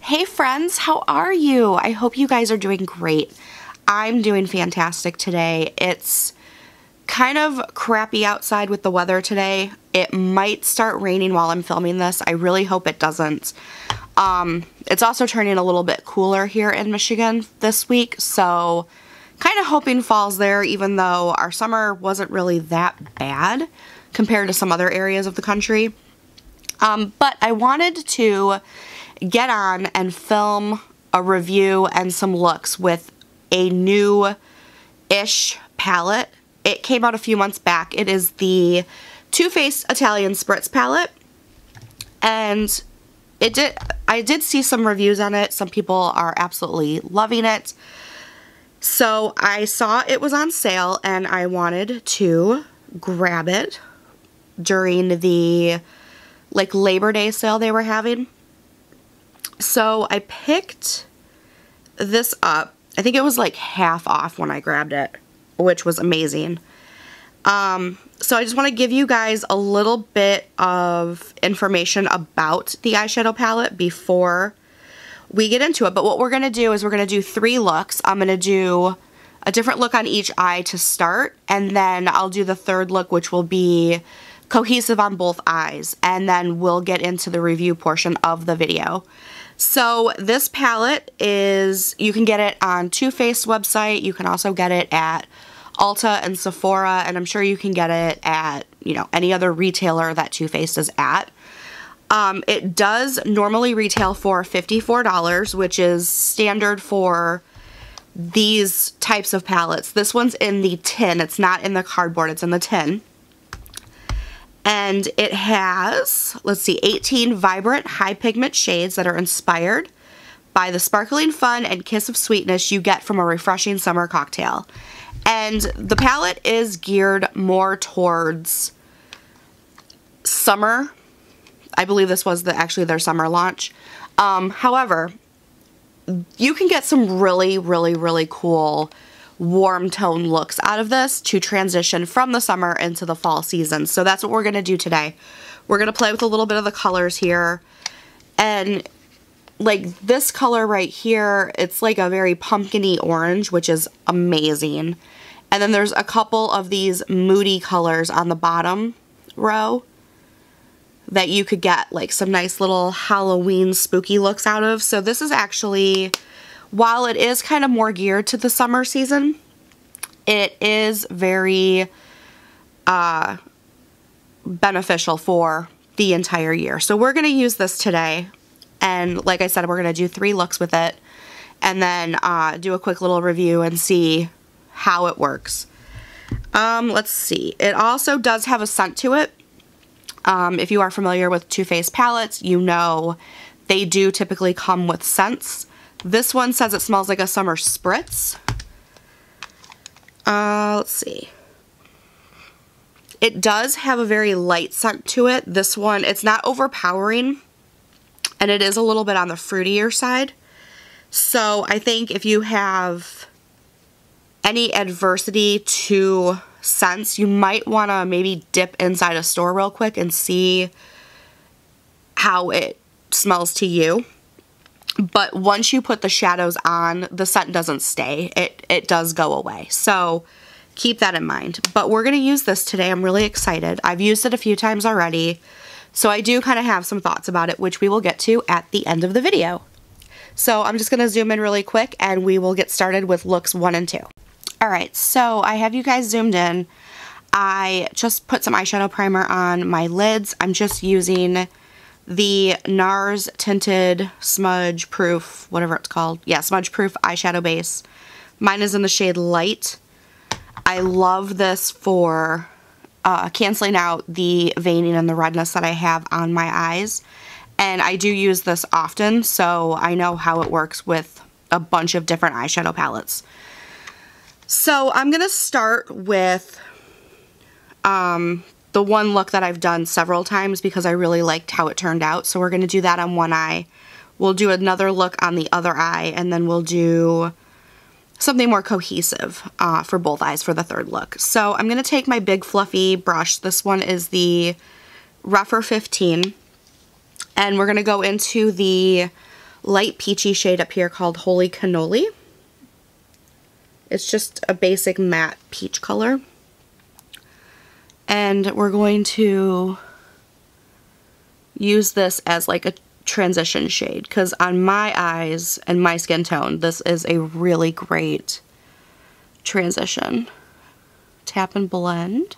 Hey friends, how are you? I hope you guys are doing great. I'm doing fantastic today. It's kind of crappy outside with the weather today. It might start raining while I'm filming this. I really hope it doesn't. It's also turning a little bit cooler here in Michigan this week, so kind of hoping fall's there, even though our summer wasn't really that bad compared to some other areas of the country. But I wanted to get on and film a review and some looks with a new-ish palette. It came out a few months back. It is the Too Faced Italian Spritz palette, and I did see some reviews on it. Some people are absolutely loving it. So I saw it was on sale and I wanted to grab it during the Labor Day sale they were having. So I picked this up. I think it was like half off when I grabbed it, which was amazing. So I just want to give you guys a little bit of information about the eyeshadow palette before we get into it. But what we're going to do is we're going to do 3 looks. I'm going to do a different look on each eye to start, and then I'll do the third look, which will be cohesive on both eyes, and then we'll get into the review portion of the video. So this palette is, you can get it on Too Faced website. You can also get it at Ulta and Sephora, and I'm sure you can get it at, any other retailer that Too Faced is at. It does normally retail for $54, which is standard for these types of palettes. This one's in the tin. It's not in the cardboard. It's in the tin. And it has, 18 vibrant high pigment shades that are inspired by the sparkling fun and kiss of sweetness you get from a refreshing summer cocktail. And the palette is geared more towards summer. I believe this was actually their summer launch. However, you can get some really, really, really cool warm tone looks out of this to transition from the summer into the fall season. So that's what we're going to do today. We're going to play with a little bit of the colors here. And this color right here, it's like a very pumpkin-y orange, which is amazing. And then there's a couple of these moody colors on the bottom row that you could get some nice little Halloween spooky looks out of. So this is actually, while it is kind of more geared to the summer season, it is very beneficial for the entire year. So we're going to use this today, and like I said, we're going to do 3 looks with it, and then do a quick little review and see how it works. Let's see. It also does have a scent to it. If you are familiar with Too Faced palettes, you know they do typically come with scents. This one says it smells like a summer spritz. Let's see. It does have a very light scent to it. This one, it's not overpowering, and it is a little bit on the fruitier side. So I think if you have any adversity to scents, you might want to maybe dip inside a store real quick and see how it smells to you. But once you put the shadows on, the scent doesn't stay. It does go away. So keep that in mind. But we're going to use this today. I'm really excited. I've used it a few times already. So I do kind of have some thoughts about it, which we will get to at the end of the video. So I'm just going to zoom in really quick and we will get started with looks 1 and 2. Alright, so I have you guys zoomed in. I just put some eyeshadow primer on my lids. I'm just using the NARS Tinted Smudge Proof, whatever it's called. Yeah, Smudge Proof eyeshadow base. Mine is in the shade Light. I love this for canceling out the veining and the redness that I have on my eyes. And I do use this often, so I know how it works with a bunch of different eyeshadow palettes. So I'm going to start with the one look that I've done several times because I really liked how it turned out. So we're going to do that on one eye. We'll do another look on the other eye, and then we'll do something more cohesive for both eyes for the third look. So I'm going to take my big fluffy brush. This one is the Rougher 15. And we're going to go into the light peachy shade up here called Holy Cannoli. It's just a basic matte peach color. And we're going to use this as like a transition shade, because on my eyes and my skin tone, this is a really great transition. Tap and blend.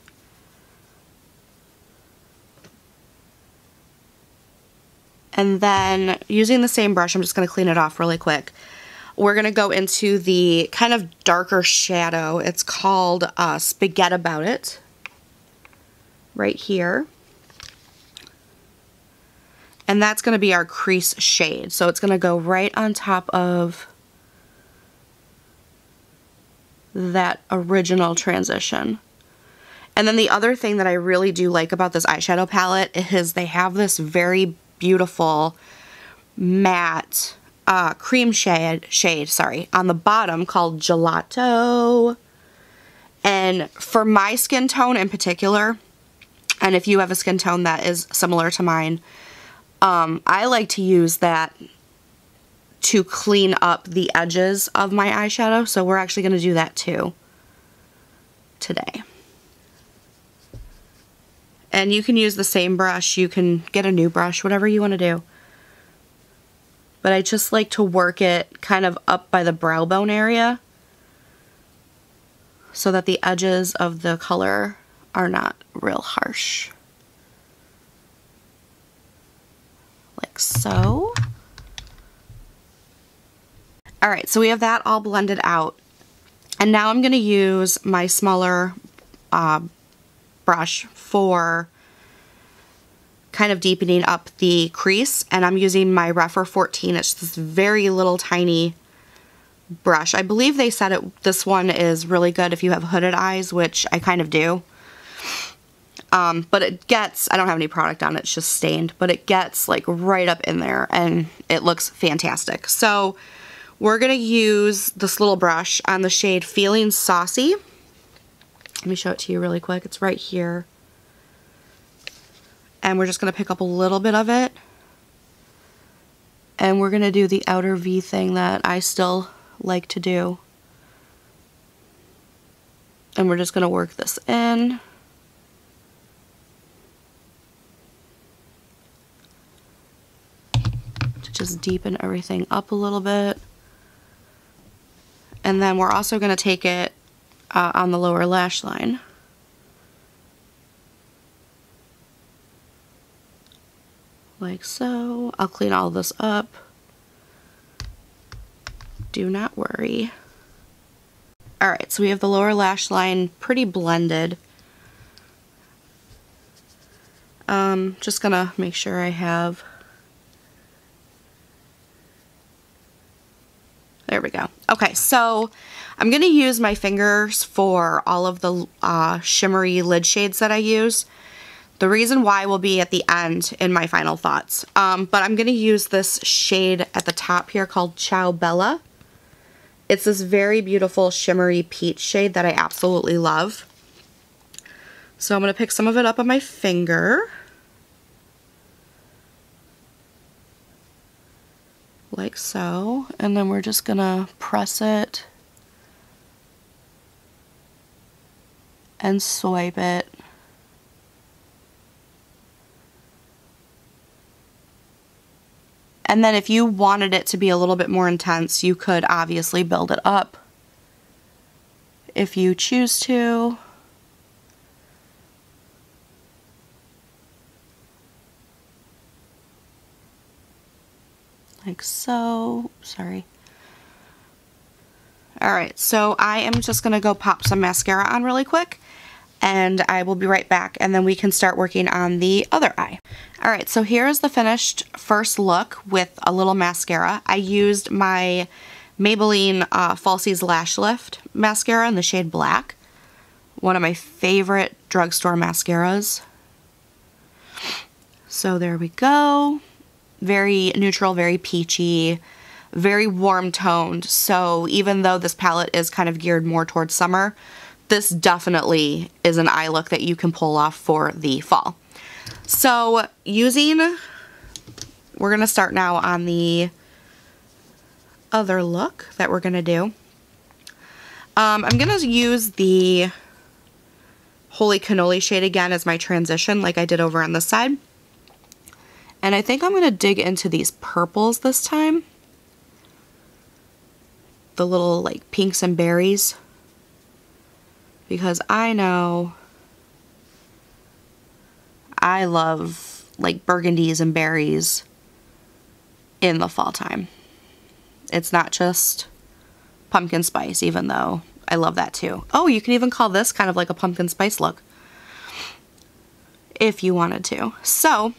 And then using the same brush, I'm just going to clean it off really quick. We're going to go into the kind of darker shadow. It's called Spaghetti About It. Right here. And that's going to be our crease shade. So it's going to go right on top of that original transition. And then the other thing that I really do like about this eyeshadow palette is they have this very beautiful matte cream shade on the bottom called Gelato. And for my skin tone in particular, and if you have a skin tone that is similar to mine, I like to use that to clean up the edges of my eyeshadow. So we're actually going to do that too today. And you can use the same brush, you can get a new brush, whatever you want to do. But I just like to work it kind of up by the brow bone area so that the edges of the color are not real harsh. Like so. Alright, so we have that all blended out. And now I'm going to use my smaller brush for kind of deepening up the crease, and I'm using my Refer 14. It's this very little tiny brush. I believe they said this one is really good if you have hooded eyes, which I kind of do. But it gets, I don't have any product on it, it's just stained, but it gets like right up in there and it looks fantastic. So we're going to use this little brush on the shade Feeling Saucy. Let me show it to you really quick. It's right here. And we're just going to pick up a little bit of it. And we're going to do the outer V thing that I still like to do. And we're just going to work this in. To just deepen everything up a little bit. And then we're also going to take it on the lower lash line. Like so. I'll clean all this up. Do not worry. Alright, so we have the lower lash line pretty blended. Just gonna make sure I have... There we go. Okay, so I'm going to use my fingers for all of the shimmery lid shades that I use. The reason why will be at the end in my final thoughts. But I'm going to use this shade at the top here called Ciao Bella. It's this very beautiful shimmery peach shade that I absolutely love. So I'm going to pick some of it up on my finger. Like so. And then we're just going to press it and swipe it. And then if you wanted it to be a little bit more intense, you could obviously build it up if you choose to. Like so. Sorry. Alright, so I am just going to go pop some mascara on really quick, and I will be right back, and then we can start working on the other eye. Alright, so here is the finished first look with a little mascara. I used my Maybelline Falsies Lash Lift mascara in the shade Black. One of my favorite drugstore mascaras. So there we go. Very neutral, very peachy, very warm toned. So even though this palette is kind of geared more towards summer, this definitely is an eye look that you can pull off for the fall. So we're going to start now on the other look that we're going to do. I'm going to use the Holy Cannoli shade again as my transition like I did over on this side. And I think I'm going to dig into these purples this time. The little like pinks and berries. Because I know I love like burgundies and berries in the fall time. It's not just pumpkin spice, even though I love that too. Oh, you can even call this kind of like a pumpkin spice look if you wanted to. So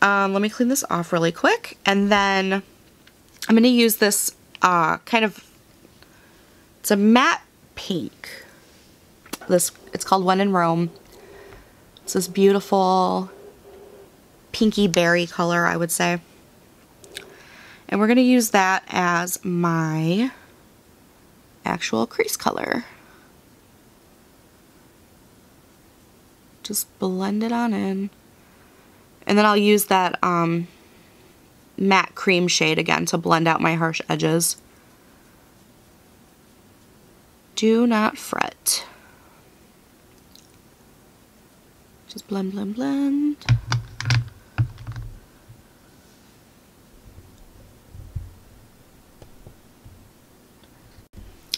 let me clean this off really quick, and then I'm going to use this it's a matte pink. It's called When in Rome. It's this beautiful pinky berry color, I would say. And we're going to use that as my actual crease color. Just blend it on in. And then I'll use that matte cream shade again to blend out my harsh edges. Do not fret. Just blend, blend, blend.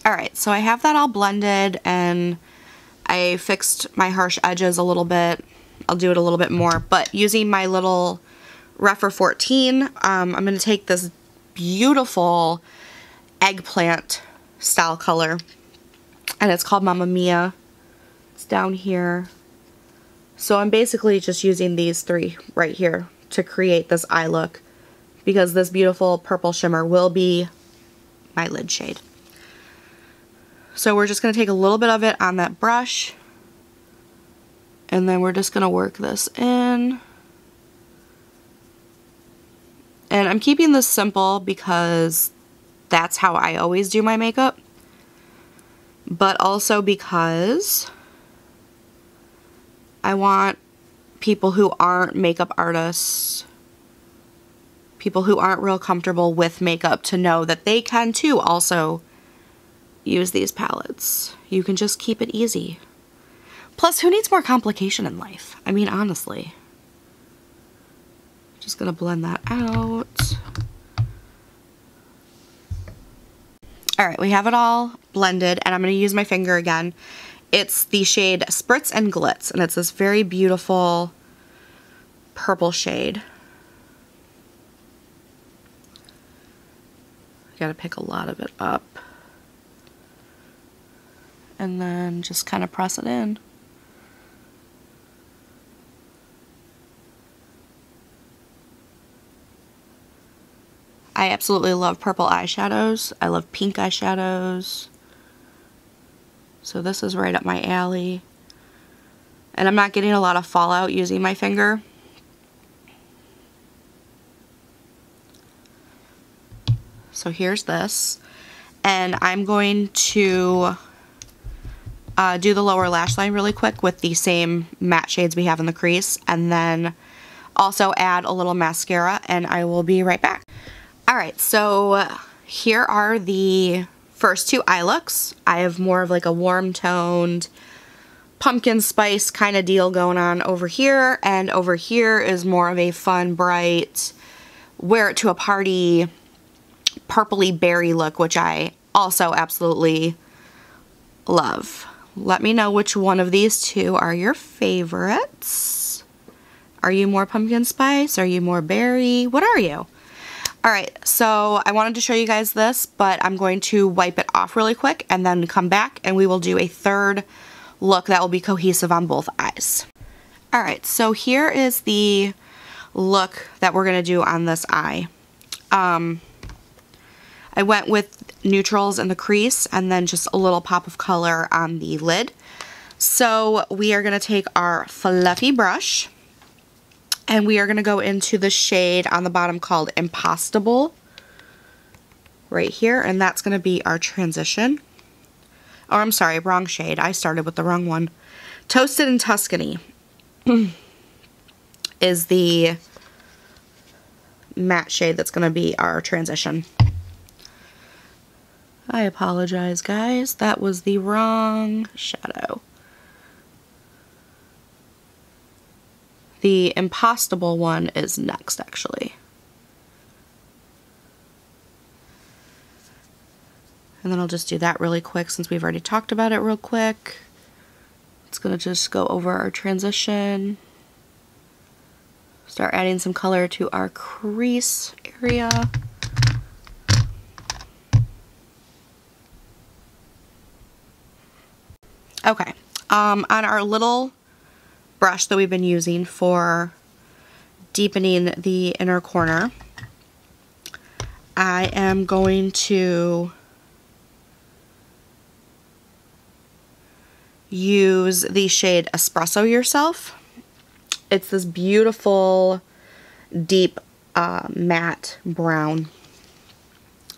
Alright, so I have that all blended and I fixed my harsh edges a little bit. I'll do it a little bit more, but using my little Rephr 14, I'm going to take this beautiful eggplant style color, and it's called Mamma Mia. It's down here. So I'm basically just using these three right here to create this eye look, because this beautiful purple shimmer will be my lid shade. So we're just going to take a little bit of it on that brush, and then we're just going to work this in. And I'm keeping this simple because that's how I always do my makeup, but also because I want people who aren't makeup artists, people who aren't real comfortable with makeup, to know that they can too also use these palettes. You can just keep it easy. Plus, who needs more complication in life? I mean, honestly. Just gonna blend that out. Alright, we have it all blended, and I'm gonna use my finger again. It's the shade Spritz and Glitz, and it's this very beautiful purple shade. Gotta pick a lot of it up. And then just kind of press it in. I absolutely love purple eyeshadows. I love pink eyeshadows. So this is right up my alley. And I'm not getting a lot of fallout using my finger. So here's this. And I'm going to do the lower lash line really quick with the same matte shades we have in the crease. And then also add a little mascara, and I will be right back. Alright, so here are the first two eye looks. I have more of like a warm toned pumpkin spice kind of deal going on over here, and over here is more of a fun, bright, wear it to a party, purpley berry look, which I also absolutely love. Let me know which one of these two are your favorites. Are you more pumpkin spice? Are you more berry? What are you? Alright, so I wanted to show you guys this, but I'm going to wipe it off really quick and then come back and we will do a third look that will be cohesive on both eyes. Alright, so here is the look that we're going to do on this eye. I went with neutrals in the crease and then just a little pop of color on the lid. So we are going to take our fluffy brush, and we are going to go into the shade on the bottom called Impostable, right here, and that's going to be our transition. Oh, I'm sorry, wrong shade. I started with the wrong one. Toasted in Tuscany is the matte shade that's going to be our transition. I apologize, guys. That was the wrong shadow. The Impostable one is next, actually. And then I'll just do that really quick since we've already talked about it real quick. It's going to just go over our transition. Start adding some color to our crease area. Okay, on our little brush that we've been using for deepening the inner corner, I am going to use the shade Espresso Yourself. It's this beautiful, deep, matte brown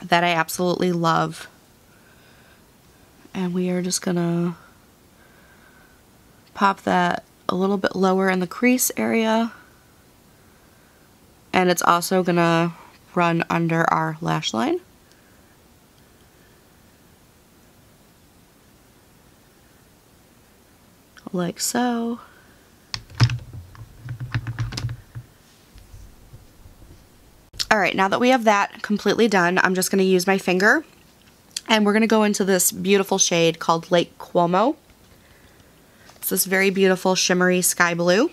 that I absolutely love. And we are just gonna pop that a little bit lower in the crease area. And it's also gonna run under our lash line. Like so. Alright, now that we have that completely done, I'm just going to use my finger and we're going to go into this beautiful shade called Lake Como. It's this very beautiful shimmery sky blue,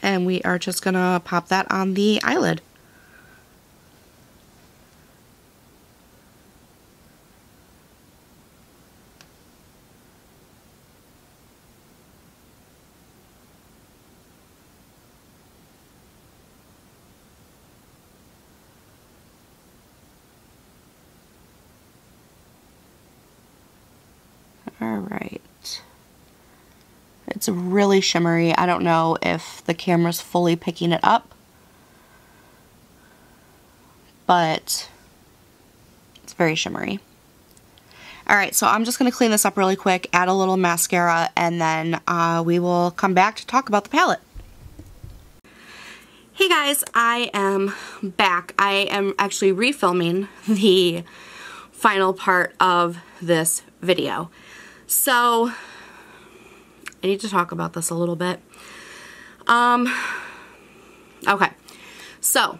and we are just going to pop that on the eyelid. Alright. It's really shimmery. I don't know if the camera's fully picking it up, but it's very shimmery. Alright, so I'm just going to clean this up really quick, add a little mascara, and then we will come back to talk about the palette. Hey guys, I am back. I am actually refilming the final part of this video. So, I need to talk about this a little bit. Okay, so,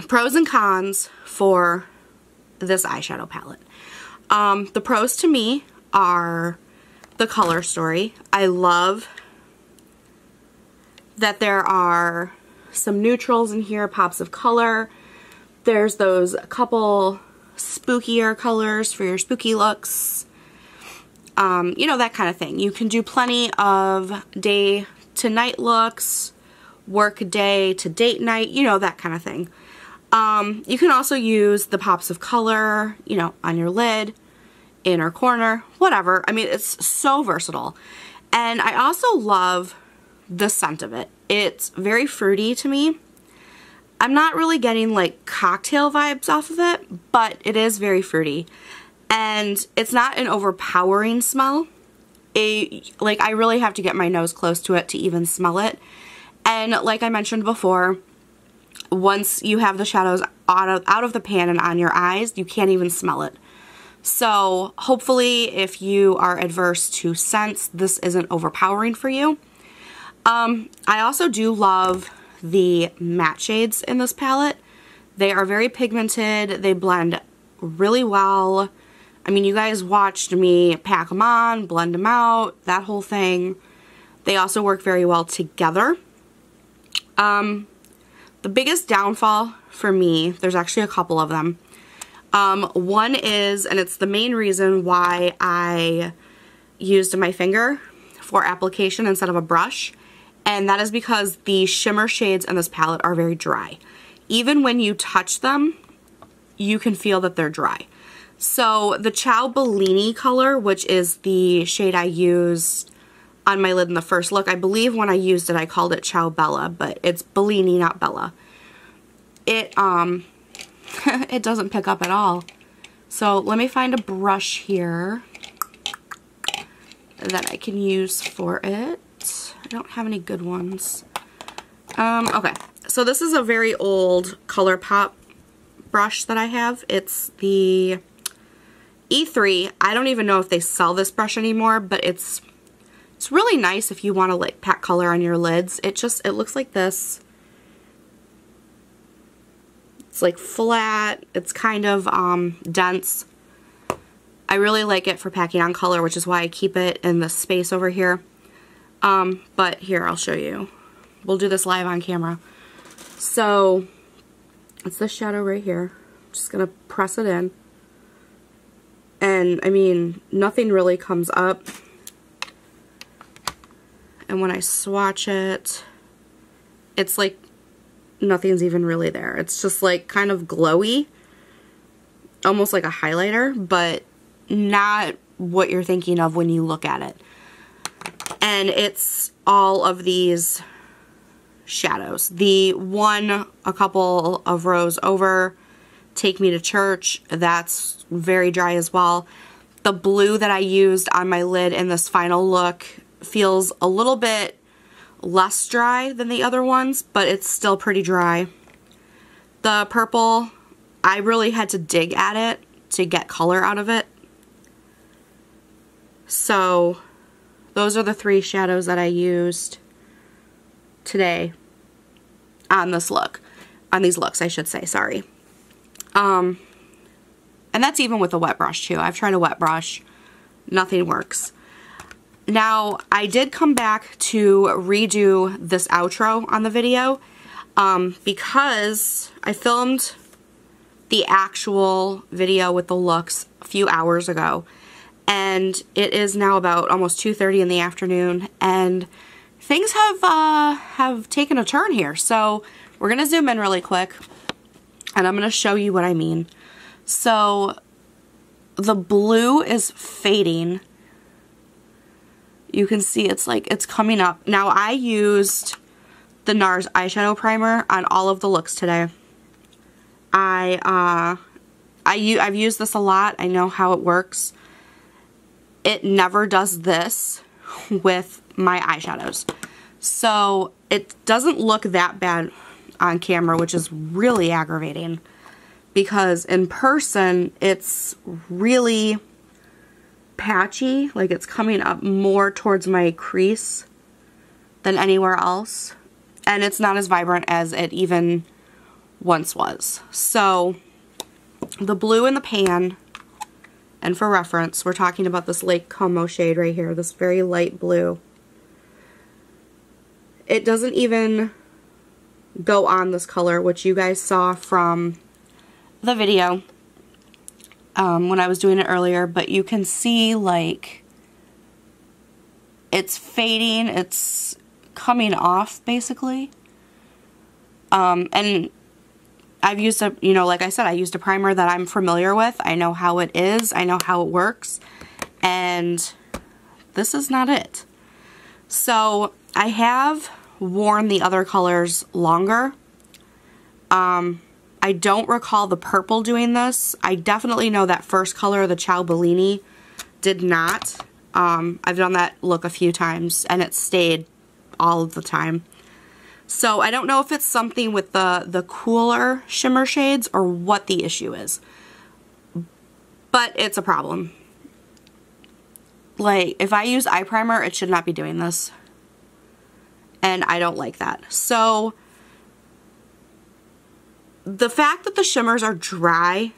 pros and cons for this eyeshadow palette. The pros to me are the color story. I love that there are some neutrals in here, pops of color. There's those couple spookier colors for your spooky looks. You know, that kind of thing. You can do plenty of day to night looks, work day to date night, you know, that kind of thing. You can also use the pops of color, you know, on your lid, inner corner, whatever. I mean, it's so versatile. And I also love the scent of it. It's very fruity to me. I'm not really getting like cocktail vibes off of it, but it is very fruity. And it's not an overpowering smell. Like, I really have to get my nose close to it to even smell it. And like I mentioned before, once you have the shadows out of the pan and on your eyes, you can't even smell it. So hopefully if you are adverse to scents, this isn't overpowering for you. I also do love the matte shades in this palette. They are very pigmented. They blend really well. I mean, you guys watched me pack them on, blend them out, that whole thing. They also work very well together. The biggest downfall for me, there's actually a couple of them. One is, and it's the main reason why I used my finger for application instead of a brush, and that is because the shimmer shades in this palette are very dry. Even when you touch them, you can feel that they're dry. So the Ciao Bellini color, which is the shade I used on my lid in the first look, I believe when I used it I called it Ciao Bella, but it's Bellini, not Bella. It it doesn't pick up at all. So let me find a brush here that I can use for it. I don't have any good ones. Okay, so this is a very old ColourPop brush that I have. It's the E3, I don't even know if they sell this brush anymore, but it's really nice if you want to like pack color on your lids. It looks like this. It's like flat, it's kind of dense. I really like it for packing on color, which is why I keep it in the space over here. But here, I'll show you. We'll do this live on camera. So, it's this shadow right here. I'm just going to press it in. And, I mean, nothing really comes up. And when I swatch it, it's like nothing's even really there. It's just like kind of glowy, almost like a highlighter, but not what you're thinking of when you look at it. And it's all of these shadows. The one a couple of rows over, Take Me to Church, that's very dry as well. The blue that I used on my lid in this final look feels a little bit less dry than the other ones, but it's still pretty dry. The purple, I really had to dig at it to get color out of it. So those are the 3 shadows that I used today on this look. On these looks, I should say, sorry. And that's even with a wet brush too. I've tried a wet brush. Nothing works. Now, I did come back to redo this outro on the video because I filmed the actual video with the looks a few hours ago. And it is now about almost 2:30 in the afternoon, and things have taken a turn here. So we're going to zoom in really quick, and I'm going to show you what I mean. So the blue is fading. You can see it's like it's coming up. Now, I used the NARS eyeshadow primer on all of the looks today. I've used this a lot. I know how it works. It never does this with my eyeshadows. So it doesn't look that bad on camera, which is really aggravating, because in person it's really patchy, like it's coming up more towards my crease than anywhere else, and it's not as vibrant as it even once was. So the blue in the pan, and for reference, we're talking about this Lake Como shade right here, this very light blue. It doesn't even go on this color, which you guys saw from the video when I was doing it earlier, but you can see like it's fading, it's coming off basically. And I've used a, you know, like I said, I used a primer that I'm familiar with. I know how it is, I know how it works, and this is not it. So I have worn the other colors longer. I don't recall the purple doing this. I definitely know that first color, the Ciao Bellini, did not. I've done that look a few times, and it stayed all of the time. So I don't know if it's something with the cooler shimmer shades or what the issue is. But it's a problem. Like, if I use eye primer, it should not be doing this. And I don't like that. So the fact that the shimmers are dry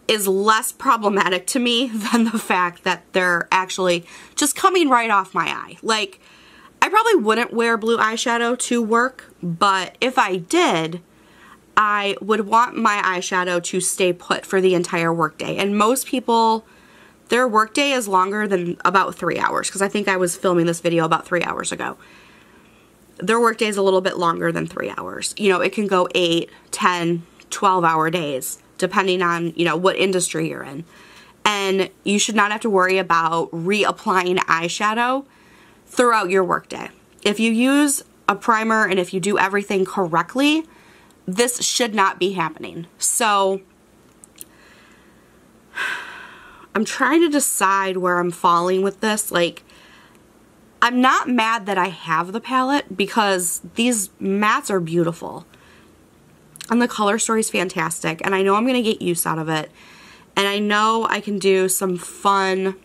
is less problematic to me than the fact that they're actually just coming right off my eye. Like, I probably wouldn't wear blue eyeshadow to work, but if I did, I would want my eyeshadow to stay put for the entire workday. And most people, their workday is longer than about 3 hours, because I think I was filming this video about 3 hours ago. Their workday is a little bit longer than 3 hours. You know, it can go 8, 10, 12-hour days, depending on, you know, what industry you're in. And you should not have to worry about reapplying eyeshadow throughout your workday. If you use a primer and if you do everything correctly, this should not be happening. So I'm trying to decide where I'm falling with this. Like, I'm not mad that I have the palette because these mattes are beautiful. And the color story is fantastic. And I know I'm going to get use out of it. And I know I can do some fun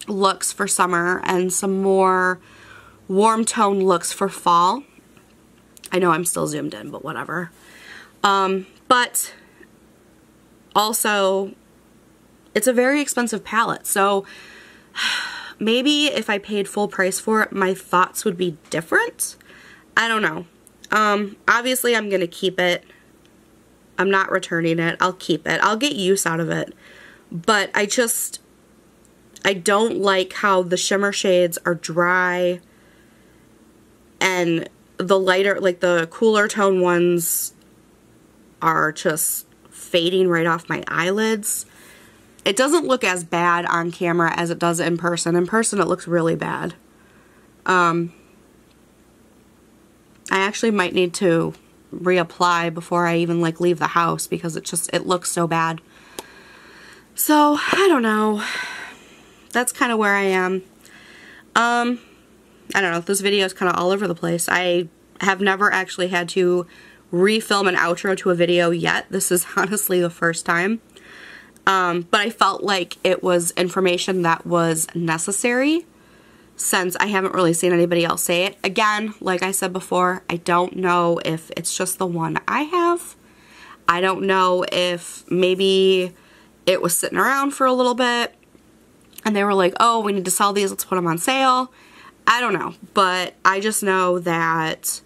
looks for summer and some more warm tone looks for fall. I know I'm still zoomed in, but whatever. But also, it's a very expensive palette, so maybe if I paid full price for it, my thoughts would be different. I don't know. Obviously, I'm going to keep it. I'm not returning it. I'll keep it. I'll get use out of it. But I don't like how the shimmer shades are dry and the lighter, like the cooler tone ones are just fading right off my eyelids. It doesn't look as bad on camera as it does in person. In person, it looks really bad. I actually might need to reapply before I even like leave the house because it looks so bad. So, I don't know. That's kind of where I am. I don't know. This video is kind of all over the place. I have never actually had to refilm an outro to a video yet. This is honestly the first time. But I felt like it was information that was necessary since I haven't really seen anybody else say it. Again, like I said before, I don't know if it's just the one I have. I don't know if maybe it was sitting around for a little bit and they were like, oh, we need to sell these, let's put them on sale. I don't know, but I just know that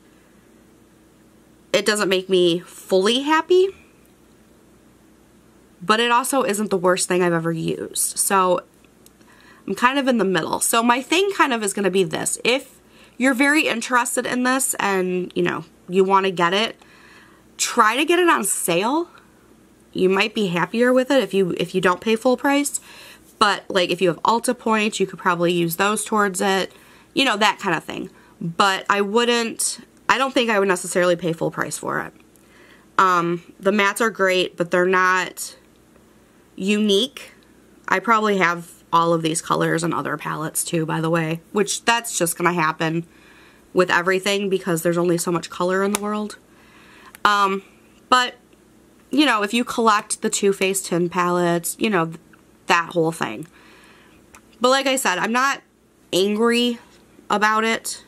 it doesn't make me fully happy, but it also isn't the worst thing I've ever used. So I'm kind of in the middle. So my thing kind of is going to be this. If you're very interested in this and, you know, you want to get it, try to get it on sale. You might be happier with it if you don't pay full price. But like if you have Ulta points, you could probably use those towards it. You know, that kind of thing. But I don't think I would necessarily pay full price for it. The mattes are great, but they're not unique. I probably have all of these colors and other palettes too, by the way, which that's just gonna happen with everything because there's only so much color in the world. But, you know, if you collect the Too Faced tin palettes, you know, that whole thing. But like I said, I'm not angry about it.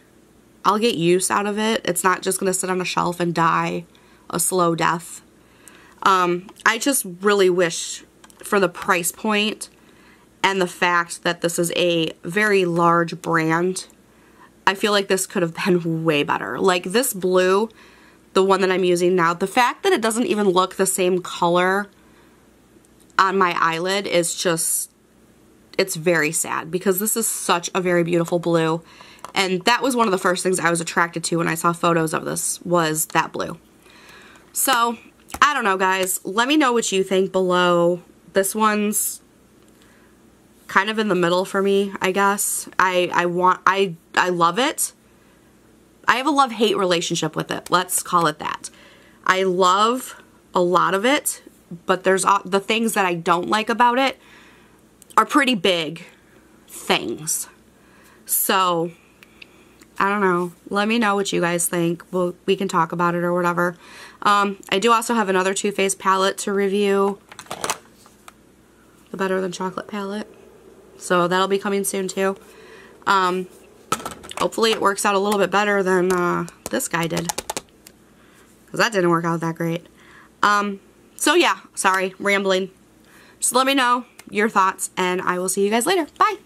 I'll get use out of it. It's not just gonna sit on a shelf and die a slow death. I just really wish for the price point and the fact that this is a very large brand, I feel like this could have been way better. Like this blue, the one that I'm using now, the fact that it doesn't even look the same color on my eyelid is just, it's very sad because this is such a very beautiful blue. And that was one of the first things I was attracted to when I saw photos of this, was that blue. So, I don't know, guys. Let me know what you think below. This one's kind of in the middle for me, I guess. I love it. I have a love-hate relationship with it. Let's call it that. I love a lot of it, but there's the things that I don't like about it are pretty big things. So, I don't know. Let me know what you guys think. We can talk about it or whatever. I do also have another Too Faced palette to review. The Better Than Chocolate palette. So that'll be coming soon too. Hopefully it works out a little bit better than this guy did. Because that didn't work out that great. So yeah, sorry, rambling. Just let me know your thoughts and I will see you guys later. Bye!